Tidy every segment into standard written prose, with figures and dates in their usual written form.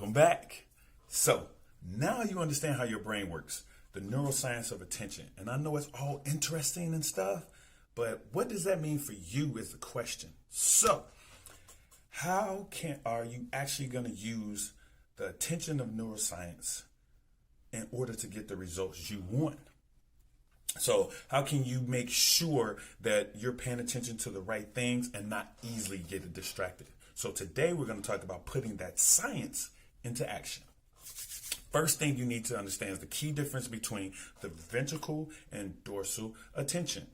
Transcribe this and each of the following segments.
Welcome back. So now you understand how your brain works, the neuroscience of attention. And I know it's all interesting and stuff, but what does that mean for you is the question. So are you actually going to use the attention of neuroscience in order to get the results you want? So how can you make sure that you're paying attention to the right things and not easily get distracted? So today we're going to talk about putting that science into action. First thing you need to understand is the key difference between the ventral and dorsal attention.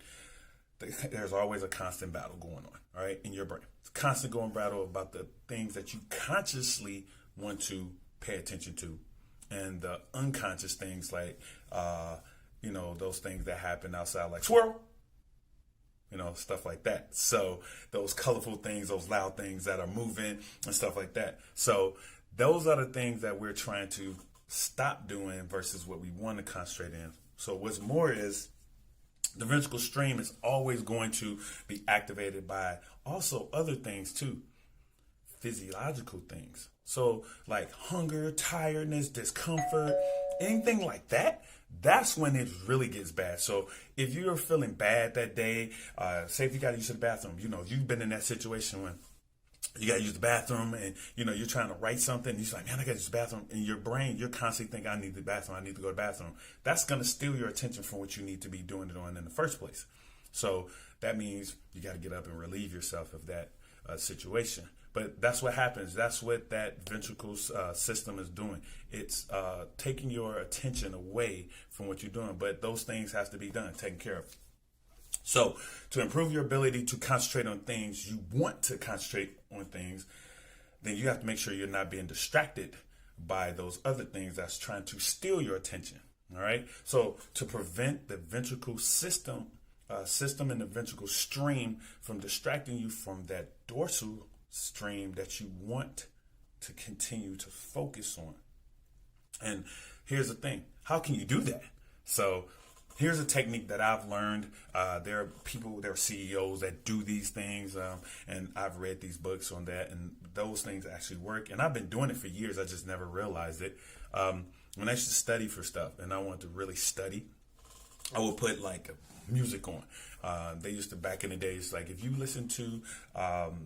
There's always a constant battle going on, all right, in your brain. It's a constant going battle about the things that you consciously want to pay attention to, and the unconscious things like, those things that happen outside, like swirl, stuff like that. So those colorful things, those loud things that are moving and stuff like that. So those are the things that we're trying to stop doing versus what we want to concentrate in. So what's more is the ventral stream is always going to be activated by also other things too, physiological things. So like hunger, tiredness, discomfort, anything like that. That's when it really gets bad. So if you're feeling bad that day, say if you got to use the bathroom, you've been in that situation when you got to use the bathroom and, you're trying to write something. And you're like, man, I got to use the bathroom. In your brain, you're constantly thinking, I need the bathroom. I need to go to the bathroom. That's going to steal your attention from what you need to be doing it on in the first place. So that means you got to get up and relieve yourself of that situation. But that's what happens. That's what that ventricle system is doing. It's taking your attention away from what you're doing. But those things have to be done, taken care of. So to improve your ability to concentrate on things, you want to concentrate on things, then you have to make sure you're not being distracted by those other things that's trying to steal your attention. All right. So to prevent the ventricle system and the ventricle stream from distracting you from that dorsal stream that you want to continue to focus on. And here's the thing. How can you do that? So here's a technique that I've learned. There are CEOs that do these things, and I've read these books on that, and those things actually work. And I've been doing it for years. I just never realized it. When I used to study for stuff, and I wanted to really study, I would put like music on. They used to, back in the days, like if you listen to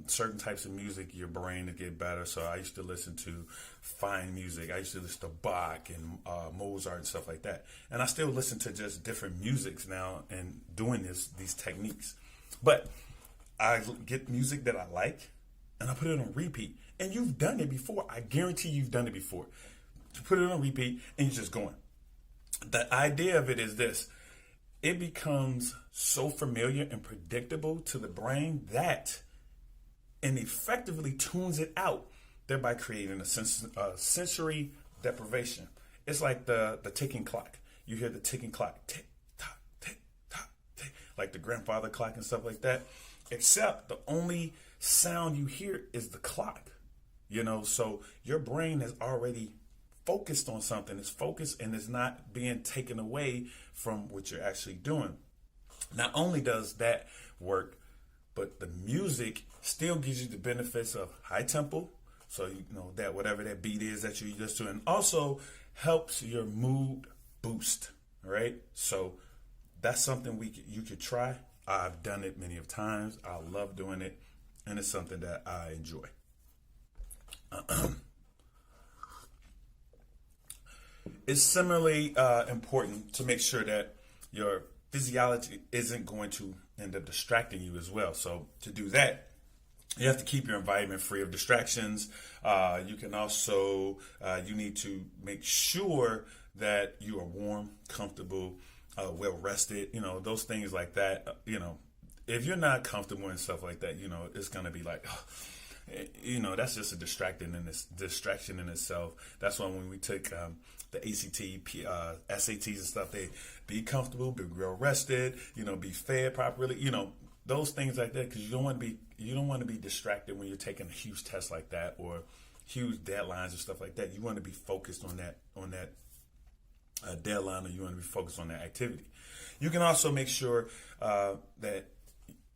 certain types of music, your brain will get better. So I used to listen to fine music. I used to listen to Bach and Mozart and stuff like that. And I still listen to just different musics now and doing these techniques. But I get music that I like and I put it on repeat. And you've done it before. I guarantee you've done it before. You put it on repeat and you're just going. The idea of it is this. It becomes so familiar and predictable to the brain that it effectively tunes it out, thereby creating a sensory deprivation. It's like the ticking clock. You hear the ticking clock, tick, tock, tick, tock, tick, like the grandfather clock and stuff like that, except the only sound you hear is the clock, so your brain has already focused on something. It's focused and it's not being taken away from what you're actually doing. Not only does that work, but the music still gives you the benefits of high tempo. So that whatever that beat is that you're used to, and also helps your mood boost. Right? So that's something you could try. I've done it many of times. I love doing it, and it's something that I enjoy. It's similarly important to make sure that your physiology isn't going to end up distracting you as well. So to do that, you have to keep your environment free of distractions. You can also, you need to make sure that you are warm, comfortable, well rested, those things like that. If you're not comfortable and stuff like that, it's going to be like, that's just a distraction in itself. That's why when we took the ACT, SATs and stuff, they be comfortable, be well rested, be fed properly, those things like that, because you don't want to be distracted when you're taking a huge test like that or huge deadlines and stuff like that. You want to be focused on that deadline, or you want to be focused on that activity. You can also make sure that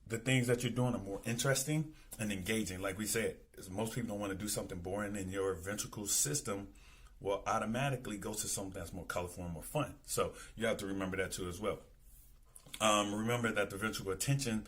the things that you're doing are more interesting and engaging. Like we said, most people don't want to do something boring, and your ventricle system will automatically go to something that's more colorful and more fun. So you have to remember that too as well. Remember that the ventricle attention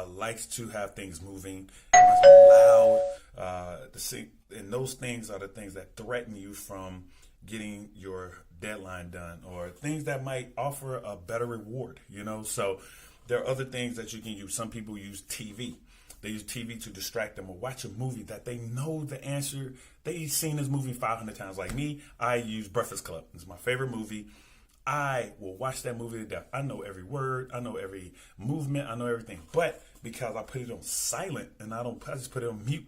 likes to have things moving, it must be loud, and those things are the things that threaten you from getting your deadline done, or things that might offer a better reward, So there are other things that you can use. Some people use TV. They use TV to distract them, or watch a movie that they know the answer. They've seen this movie 500 times. Like me, I use Breakfast Club. It's my favorite movie. I will watch that movie to death. I know every word. I know every movement. I know everything. But because I put it on silent and I just put it on mute,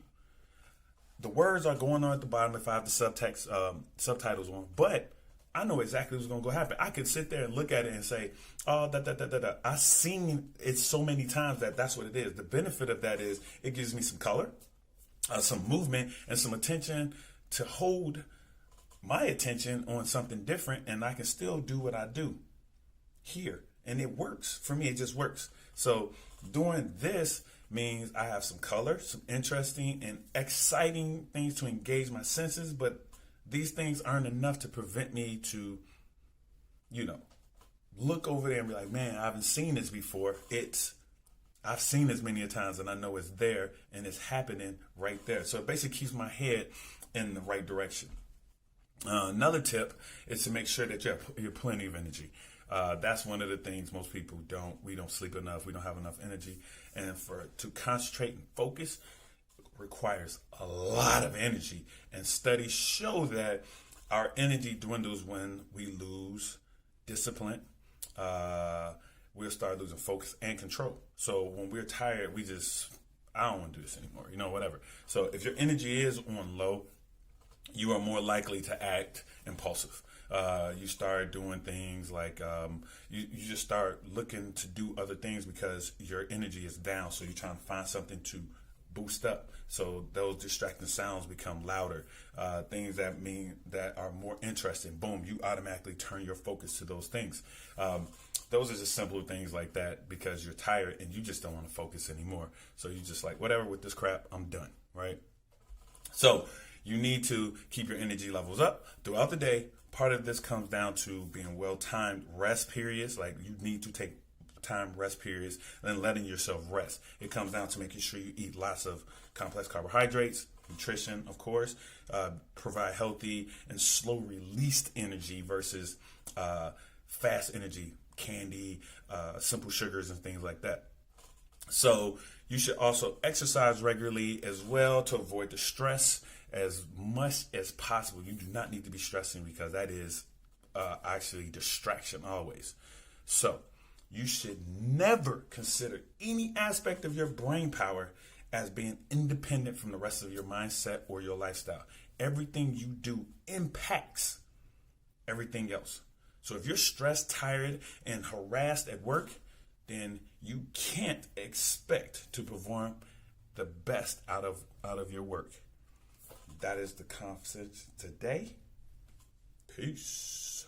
the words are going on at the bottom if I have the subtitles on. But I know exactly what's going to happen. I could sit there and look at it and say, oh, da. I've seen it so many times that's what it is. The benefit of that is it gives me some color, some movement, and some attention to hold my attention on something different, and I can still do what I do here. And it works. For me, it just works. So doing this means I have some color, some interesting and exciting things to engage my senses, but these things aren't enough to prevent me to, look over there and be like, man, I haven't seen this before. I've seen this many a times, and I know it's there, and it's happening right there. So it basically keeps my head in the right direction. Another tip is to make sure that you have plenty of energy. That's one of the things most people don't. We don't sleep enough. We don't have enough energy. And to concentrate and focus requires a lot of energy. And studies show that our energy dwindles when we lose discipline. We'll start losing focus and control. So when we're tired, I don't want to do this anymore, whatever. So if your energy is on low, you are more likely to act impulsive. You start doing things like you just start looking to do other things because your energy is down. So you're trying to find something to boost up. So those distracting sounds become louder. Things that are more interesting. Boom, you automatically turn your focus to those things. Those are just simple things like that because you're tired and you just don't want to focus anymore. So you just like, whatever with this crap, I'm done, right? So you need to keep your energy levels up throughout the day. Part of this comes down to being well-timed rest periods. Like you need to take time rest periods and then letting yourself rest. It comes down to making sure you eat lots of complex carbohydrates, nutrition, of course, provide healthy and slow released energy versus fast energy, candy, simple sugars and things like that. So you should also exercise regularly as well to avoid the stress as much as possible. You do not need to be stressing because that is actually distraction always. So you should never consider any aspect of your brain power as being independent from the rest of your mindset or your lifestyle. Everything you do impacts everything else. So if you're stressed, tired, and harassed at work, then you can't expect to perform the best out of your work. That is the conversation today. Peace.